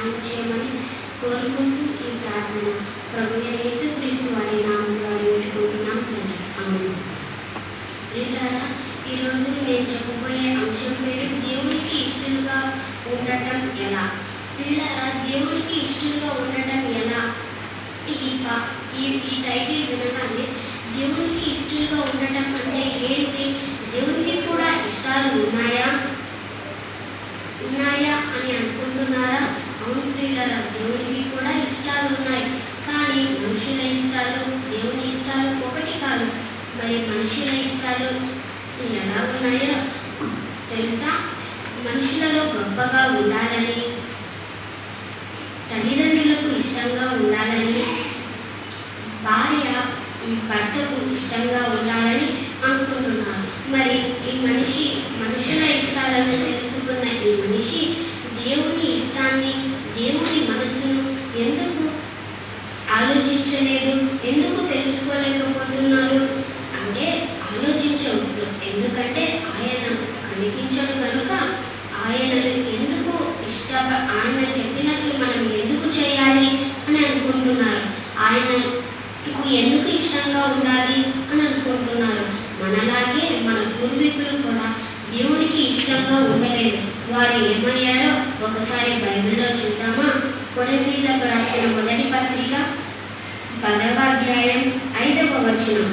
సహాయం చేయమని కోరుకుంటూ ఈ ప్రార్థన ప్రభువైన యేసుక్రీస్తు వారి నామములో వేడుకుంటున్నాం తండ్రి. ఆమేన్. ప్రియులారా, ఈరోజు నేను చెప్పబోయే అంశం పేరు దేవునికి ఇష్టలుగా ఉండటం ఎలా. ప్రియులారా, దేవునికి ఇష్టలుగా ఉండటం ఎలా? ఈ టైటిల్ వినగానే దేవునికి ఇష్టలుగా ఉండటం అంటే ఏంటి, దేవునికి కూడా ఇష్టాలు ఉన్నాయా అని అనుకుంటున్నారా? అవును ప్రియులారా, దేవునికి కూడా ఇష్టాలు ఉన్నాయి. కానీ మనుషుల ఇష్టాలు దేవుని ఇష్టాలు ఒకటి కాదు. మరి మనుషుల ఇష్టాలు ఎలా ఉన్నాయో తెలుసా? మనుషులలో గొప్పగా ఉండాలని, తల్లిదండ్రులకు ఇష్టంగా ఉండాలని, భార్య భర్తకు ఇష్టంగా ఉండాలని అనుకుంటున్నారు. మరి ఈ మనుషుల ఇష్టాలను తెలుసుకున్న ఈ మనిషి దేవుని ఇష్టాన్ని, దేవుని మనసును ఎందుకు ఆలోచించలేదు? ఎందుకు తెలుసుకోలేకపోతున్నారు అంటే ఆలోచించవద్దు. ఎందుకంటే ఆయన కనిపించడు కనుక ఆయనను ఎందుకు ఆయన చెప్పినట్లు మనం ఎందుకు చేయాలి అని అనుకుంటున్నారు. ఆయనకు ఎందుకు ఇష్టంగా ఉండాలి అని అనుకుంటున్నారు. మనలాగే మన పూర్వీకులు కూడా దేవునికి ఇష్టంగా ఉండలేదు. వారు ఏమయ్యారో ఒకసారి బైబిల్లో చూద్దామా? కొరింథీయులకు రాసిన మొదటి పత్రిక 10వ అధ్యాయం 5వ వచనం.